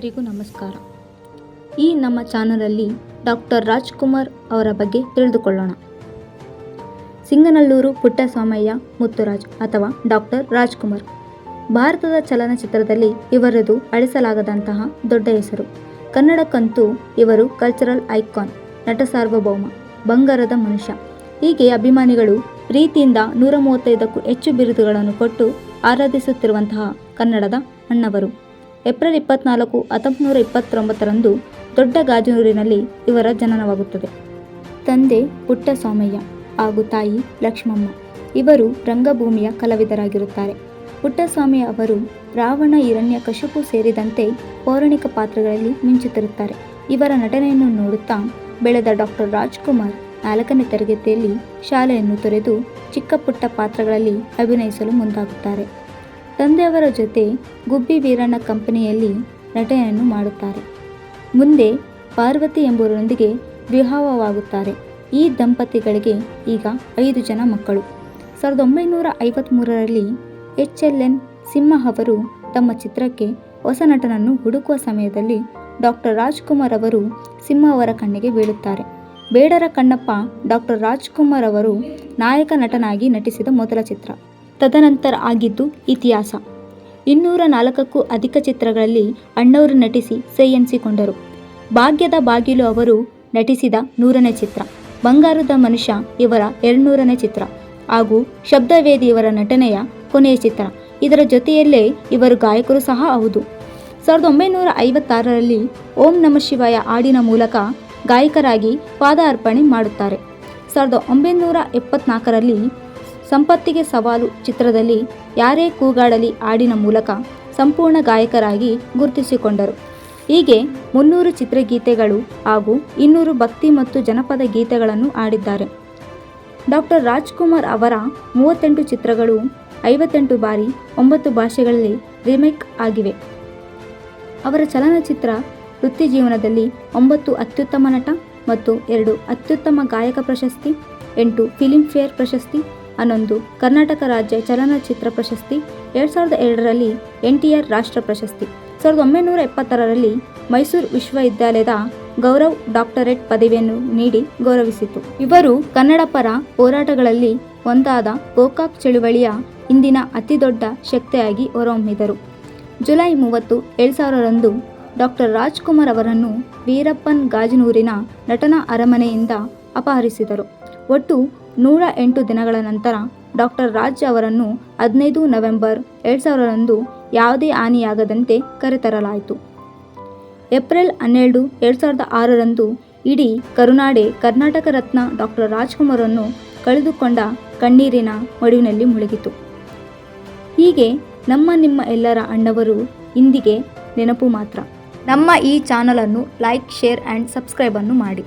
ಎಲ್ಲರಿಗೂ ನಮಸ್ಕಾರ. ಈ ನಮ್ಮ ಚಾನಲಲ್ಲಿ ಡಾಕ್ಟರ್ ರಾಜ್ಕುಮಾರ್ ಅವರ ಬಗ್ಗೆ ತಿಳಿದುಕೊಳ್ಳೋಣ. ಸಿಂಗನಲ್ಲೂರು ಪುಟ್ಟಸ್ವಾಮಯ್ಯ ಮುತ್ತುರಾಜ್ ಅಥವಾ ಡಾಕ್ಟರ್ ರಾಜ್ಕುಮಾರ್ ಭಾರತದ ಚಲನಚಿತ್ರದಲ್ಲಿ ಇವರದು ಅಳಿಸಲಾಗದಂತಹ ದೊಡ್ಡ ಹೆಸರು. ಕನ್ನಡಕ್ಕಂತೂ ಇವರು ಕಲ್ಚರಲ್ ಐಕಾನ್, ನಟ ಸಾರ್ವಭೌಮ, ಬಂಗಾರದ ಮನುಷ್ಯ. ಹೀಗೆ ಅಭಿಮಾನಿಗಳು ಪ್ರೀತಿಯಿಂದ 135ಕ್ಕೂ ಹೆಚ್ಚು ಬಿರುದುಗಳನ್ನು ಕೊಟ್ಟು ಆರಾಧಿಸುತ್ತಿರುವಂತಹ ಕನ್ನಡದ ಅಣ್ಣವರು. ಏಪ್ರಿಲ್ 24, 1929ರಂದು ದೊಡ್ಡ ಗಾಜನೂರಿನಲ್ಲಿ ಇವರ ಜನನವಾಗುತ್ತದೆ. ತಂದೆ ಪುಟ್ಟಸ್ವಾಮಯ್ಯ ಹಾಗೂ ತಾಯಿ ಲಕ್ಷ್ಮಮ್ಮ. ಇವರು ರಂಗಭೂಮಿಯ ಕಲಾವಿದರಾಗಿರುತ್ತಾರೆ. ಪುಟ್ಟಸ್ವಾಮಿ ಅವರು ರಾವಣ, ಹಿರಣ್ಯಕಶಿಪು ಸೇರಿದಂತೆ ಪೌರಾಣಿಕ ಪಾತ್ರಗಳಲ್ಲಿ ಮಿಂಚುತ್ತಿರುತ್ತಾರೆ. ಇವರ ನಟನೆಯನ್ನು ನೋಡುತ್ತಾ ಬೆಳೆದ ಡಾಕ್ಟರ್ ರಾಜ್ಕುಮಾರ್ 4ನೇ ತರಗತಿಯಲ್ಲಿ ಶಾಲೆಯನ್ನು ತೊರೆದು ಚಿಕ್ಕ ಪುಟ್ಟ ಪಾತ್ರಗಳಲ್ಲಿ ಅಭಿನಯಿಸಲು ಮುಂದಾಗುತ್ತಾರೆ. ತಂದೆಯವರ ಜೊತೆ ಗುಬ್ಬಿ ವೀರಣ್ಣ ಕಂಪನಿಯಲ್ಲಿ ನಟನೆಯನ್ನು ಮಾಡುತ್ತಾರೆ. ಮುಂದೆ ಪಾರ್ವತಿ ಎಂಬುವರೊಂದಿಗೆ ವಿವಾಹವಾಗುತ್ತಾರೆ. ಈ ದಂಪತಿಗಳಿಗೆ ಈಗ 5 ಜನ ಮಕ್ಕಳು. 1953ರಲ್ಲಿ HLN ಸಿಂಹ ಅವರು ತಮ್ಮ ಚಿತ್ರಕ್ಕೆ ಹೊಸ ನಟನನ್ನು ಹುಡುಕುವ ಸಮಯದಲ್ಲಿ ಡಾಕ್ಟರ್ ರಾಜ್ಕುಮಾರ್ ಅವರು ಸಿಂಹ ಅವರ ಕಣ್ಣಿಗೆ ಬೀಳುತ್ತಾರೆ. ಬೇಡರ ಕಣ್ಣಪ್ಪ ಡಾಕ್ಟರ್ ರಾಜ್ಕುಮಾರ್ ಅವರು ನಾಯಕ ನಟನಾಗಿ ನಟಿಸಿದ ಮೊದಲ ಚಿತ್ರ. ತದನಂತರ ಆಗಿದ್ದು ಇತಿಹಾಸ. 204ಕ್ಕೂ ಅಧಿಕ ಚಿತ್ರಗಳಲ್ಲಿ ಅಣ್ಣವರು ನಟಿಸಿ ಸೈ ಎನಿಸಿಕೊಂಡರು. ಭಾಗ್ಯದ ಬಾಗಿಲು ಅವರು ನಟಿಸಿದ 100ನೇ ಚಿತ್ರ. ಬಂಗಾರದ ಮನುಷ್ಯ ಇವರ 200ನೇ ಚಿತ್ರ ಹಾಗೂ ಶಬ್ದವೇದಿ ಇವರ ನಟನೆಯ ಕೊನೆಯ ಚಿತ್ರ. ಇದರ ಜೊತೆಯಲ್ಲೇ ಇವರು ಗಾಯಕರು ಸಹ ಹೌದು. 1956ರಲ್ಲಿ ಓಂ ನಮಃ ಶಿವಾಯ ಹಾಡಿನ ಮೂಲಕ ಗಾಯಕರಾಗಿ ಪಾದಾರ್ಪಣೆ ಮಾಡುತ್ತಾರೆ. 1974ರಲ್ಲಿ ಸಂಪತ್ತಿಗೆ ಸವಾಲು ಚಿತ್ರದಲ್ಲಿ ಯಾರೇ ಕೂಗಾಡಲಿ ಹಾಡಿನ ಮೂಲಕ ಸಂಪೂರ್ಣ ಗಾಯಕರಾಗಿ ಗುರುತಿಸಿಕೊಂಡರು. ಹೀಗೆ 300 ಚಿತ್ರಗೀತೆಗಳು ಹಾಗೂ 200 ಭಕ್ತಿ ಮತ್ತು ಜನಪದ ಗೀತೆಗಳನ್ನು ಹಾಡಿದ್ದಾರೆ. ಡಾಕ್ಟರ್ ರಾಜ್ಕುಮಾರ್ ಅವರ 38 ಚಿತ್ರಗಳು 58 ಬಾರಿ 9 ಭಾಷೆಗಳಲ್ಲಿ ರೀಮೇಕ್ ಆಗಿವೆ. ಅವರ ಚಲನಚಿತ್ರ ವೃತ್ತಿ ಜೀವನದಲ್ಲಿ 9 ಅತ್ಯುತ್ತಮ ನಟ ಮತ್ತು 2 ಅತ್ಯುತ್ತಮ ಗಾಯಕ ಪ್ರಶಸ್ತಿ, 8 ಫಿಲ್ಮ್ಫೇರ್ ಪ್ರಶಸ್ತಿ, 11 ಕರ್ನಾಟಕ ರಾಜ್ಯ ಚಲನಚಿತ್ರ ಪ್ರಶಸ್ತಿ, 2002ರಲ್ಲಿ NTR ರಾಷ್ಟ್ರ ಪ್ರಶಸ್ತಿ, 1976ರಲ್ಲಿ ಮೈಸೂರು ವಿಶ್ವವಿದ್ಯಾಲಯದ ಗೌರವ್ ಡಾಕ್ಟರೇಟ್ ಪದವಿಯನ್ನು ನೀಡಿ ಗೌರವಿಸಿತು. ಇವರು ಕನ್ನಡ ಪರ ಹೋರಾಟಗಳಲ್ಲಿ ಒಂದಾದ ಗೋಕಾಕ್ ಚಳುವಳಿಯ ಇಂದಿನ ಅತಿದೊಡ್ಡ ಶಕ್ತಿಯಾಗಿ ಹೊರಹೊಮ್ಮಿದರು. ಜುಲೈ 30, 2000ರಂದು ಡಾಕ್ಟರ್ ರಾಜ್ಕುಮಾರ್ ಅವರನ್ನು ವೀರಪ್ಪನ್ ಗಾಜನೂರಿನ ನಟನಾ ಅರಮನೆಯಿಂದ ಅಪಹರಿಸಿದರು. ಒಟ್ಟು 108 ದಿನಗಳ ನಂತರ ಡಾಕ್ಟರ್ ರಾಜ್ ಅವರನ್ನು 15 ನವೆಂಬರ್ 2000ರಂದು ಯಾವುದೇ ಹಾನಿಯಾಗದಂತೆ ಕರೆತರಲಾಯಿತು. ಏಪ್ರಿಲ್ 12, 2006ರಂದು ಇಡೀ ಕರುನಾಡೆ ಕರ್ನಾಟಕ ರತ್ನ ಡಾಕ್ಟರ್ ರಾಜ್ಕುಮಾರನ್ನು ಕಳೆದುಕೊಂಡ ಕಣ್ಣೀರಿನ ಮಡುವಿನಲ್ಲಿ ಮುಳುಗಿತು. ಹೀಗೆ ನಿಮ್ಮ ಎಲ್ಲರ ಅಣ್ಣವರು ಇಂದಿಗೆ ನೆನಪು ಮಾತ್ರ. ನಮ್ಮ ಈ ಚಾನಲನ್ನು ಲೈಕ್, ಶೇರ್ ಆ್ಯಂಡ್ ಸಬ್ಸ್ಕ್ರೈಬ್ ಮಾಡಿ.